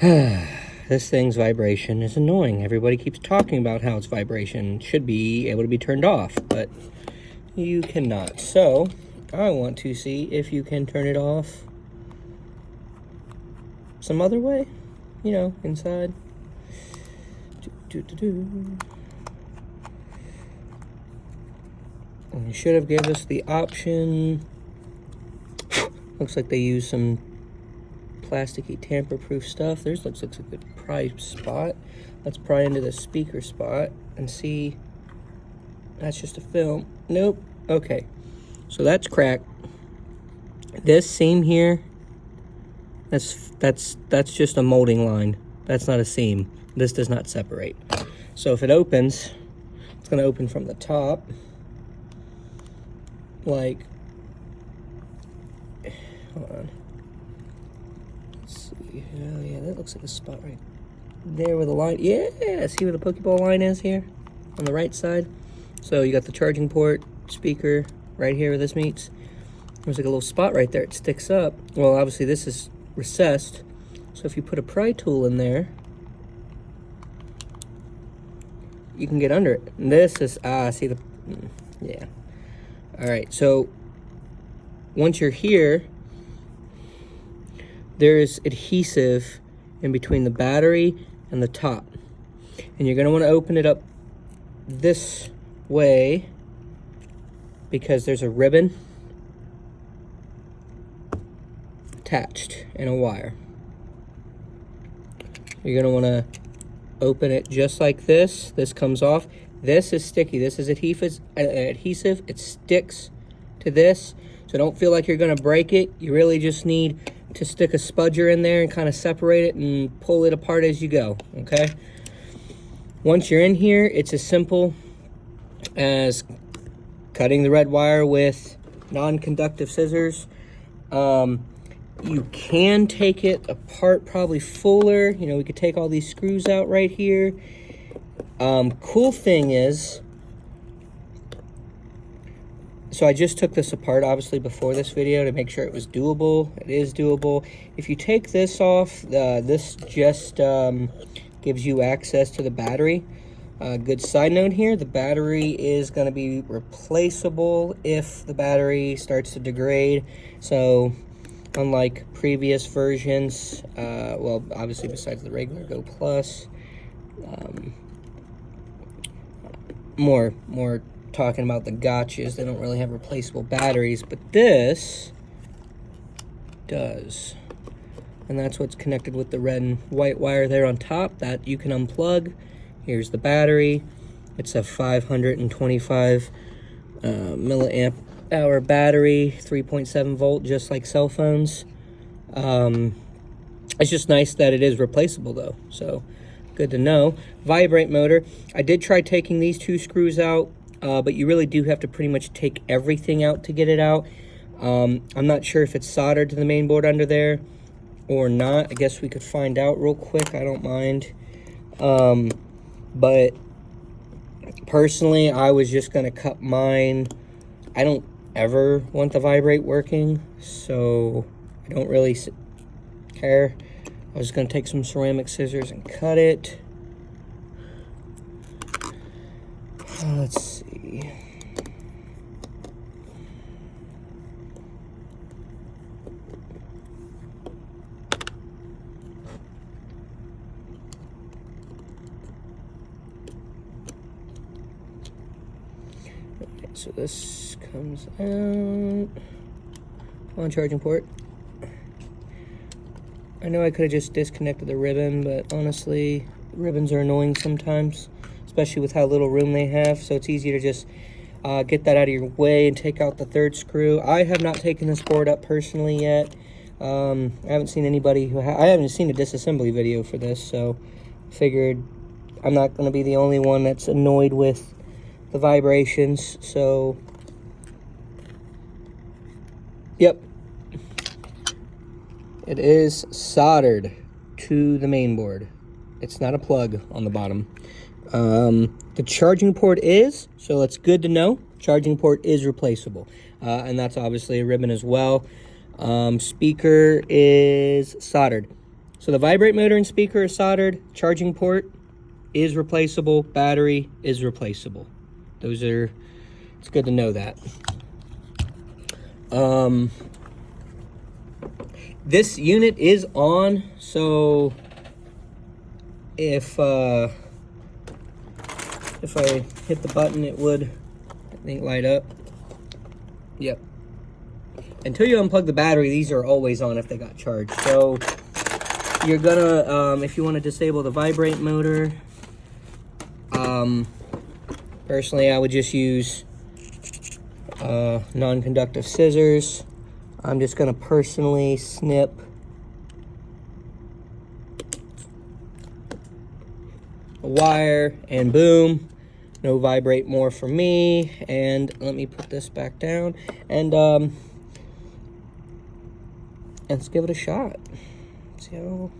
This thing's vibration is annoying. Everybody keeps talking about how its vibration should be able to be turned off, but you cannot. So I want to see if you can turn it off some other way, you know, inside. And you should have given us the option. Looks like they use some plasticky tamper-proof stuff. There's looks like a good pry spot. Let's pry into the speaker spot and see. That's just a film. Nope. Okay. So that's cracked. This seam here, that's just a molding line. That's not a seam. This does not separate. So if it opens, it's going to open from the top. Like, hold on. Let's see. Oh yeah, that looks like a spot right there with a line. Yeah, see where the Pokeball line is here on the right side? So you got the charging port, speaker right here where this meets. There's like a little spot right there. It sticks up. Well, obviously this is recessed. So if you put a pry tool in there, you can get under it. And this is, see the, yeah. All right, so once you're here, there's adhesive in between the battery and the top. And you're gonna wanna open it up this way because there's a ribbon attached and a wire. You're gonna wanna open it just like this. This comes off. This is sticky. This is adhesive. It sticks to this. So don't feel like you're gonna break it. You really just need to stick a spudger in there and kind of separate it and pull it apart as you go, okay? Once you're in here, it's as simple as cutting the red wire with non-conductive scissors. You can take it apart probably fuller. You know, we could take all these screws out right here. Cool thing is, so I just took this apart obviously before this video to make sure it was doable. It is doable. If you take this off, this just gives you access to the battery. Good side note here, the battery is going to be replaceable if the battery starts to degrade. So unlike previous versions, well, obviously besides the regular Go Plus, more talking about the gotchas, they don't really have replaceable batteries, but this does. And that's what's connected with the red and white wire there on top that you can unplug. Here's the battery. It's a 525 milliamp hour battery, 3.7 volt, just like cell phones. It's just nice that it is replaceable though, so good to know. Vibrate motor. I did try taking these two screws out, but you really do have to pretty much take everything out to get it out. I'm not sure if it's soldered to the main board under there or not. I guess we could find out real quick. I don't mind. But personally, I was just gonna cut mine. I don't ever want the vibrate working, so I don't really care. I was gonna take some ceramic scissors and cut it. Let's see. Okay, so this comes out on charging port. I know I could have just disconnected the ribbon, but honestly, ribbons are annoying sometimes, especially with how little room they have, so it's easier to just get that out of your way and take out the third screw. I have not taken this board up personally yet. I haven't seen anybody who I haven't seen a disassembly video for this, so figured I'm not going to be the only one that's annoyed with the vibrations. So yep, it is soldered to the main board. It's not a plug on the bottom. The charging port is, so it's good to know, charging port is replaceable. And that's obviously a ribbon as well. Speaker is soldered. So the vibrate motor and speaker is soldered, charging port is replaceable, battery is replaceable. Those are, it's good to know that. This unit is on, so if I hit the button, it would, I think, light up. Yep. Until you unplug the battery, these are always on if they got charged. So you're gonna, if you want to disable the vibrate motor, personally, I would just use non-conductive scissors. I'm just gonna personally snip a wire, and boom, no vibrate more for me. And let me put this back down, and let's give it a shot. See how.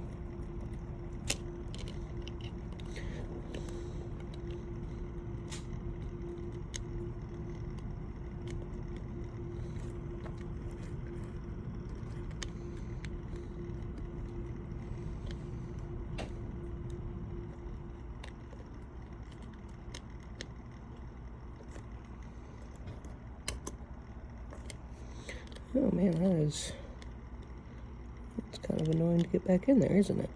Oh man, it's kind of annoying to get back in there, isn't it?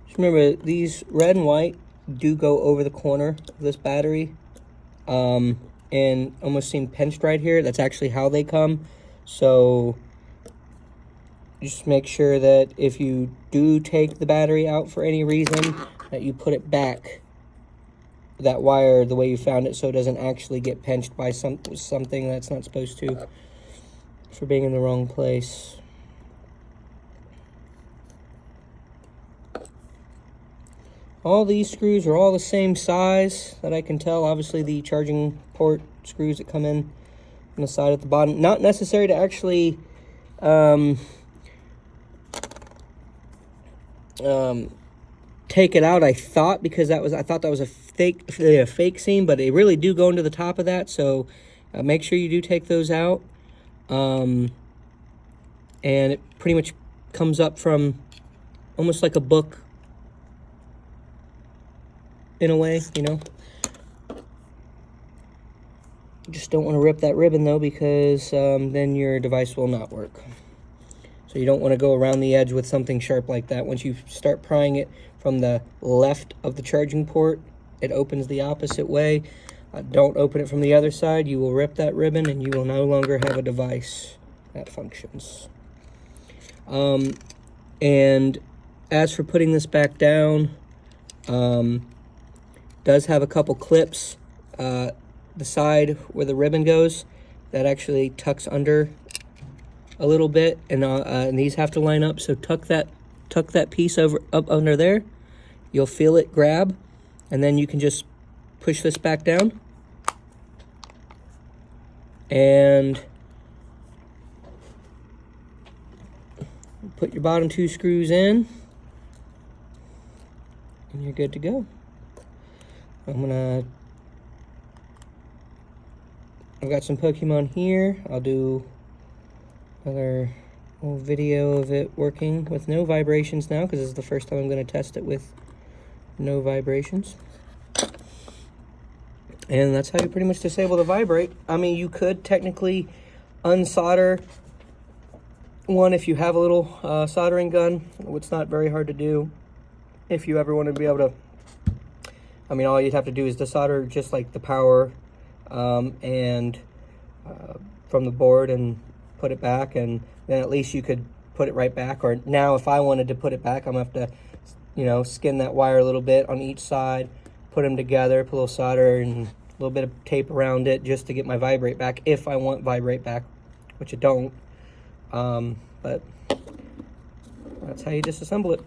Just remember, these red and white do go over the corner of this battery, and almost seem pinched right here. That's actually how they come. So just make sure that if you do take the battery out for any reason, that you put it back, that wire, the way you found it, so it doesn't actually get pinched by something that's not supposed to, for being in the wrong place. All these screws are all the same size that I can tell. Obviously, the charging port screws that come in on the side at the bottom. Not necessary to actually take it out, I thought, because I thought that was a fake seam, but they really do go into the top of that. So make sure you do take those out. And it pretty much comes up from almost like a book, in a way, you know. You just don't want to rip that ribbon though, because then your device will not work. So you don't want to go around the edge with something sharp like that. Once you start prying it from the left of the charging port, it opens the opposite way. Don't open it from the other side. You will rip that ribbon and you will no longer have a device that functions. And as for putting this back down, does have a couple clips. The side where the ribbon goes, that actually tucks under a little bit, and these have to line up. So tuck that piece up under there. You'll feel it grab, and then you can just push this back down, and put your bottom two screws in, and you're good to go. I've got some Pokemon here. I'll do another little video of it working with no vibrations now, because this is the first time I'm going to test it with no vibrations. And that's how you pretty much disable the vibrate. I mean, you could technically unsolder one if you have a little soldering gun. It's not very hard to do. If you ever want to be able to, I mean, all you'd have to do is desolder just like the power and from the board and put it back, and then at least you could put it right back. Or now if I wanted to put it back, I'm gonna have to, you know, skin that wire a little bit on each side, put them together, put a little solder and a little bit of tape around it just to get my vibrate back, if I want vibrate back, which I don't. But that's how you disassemble it.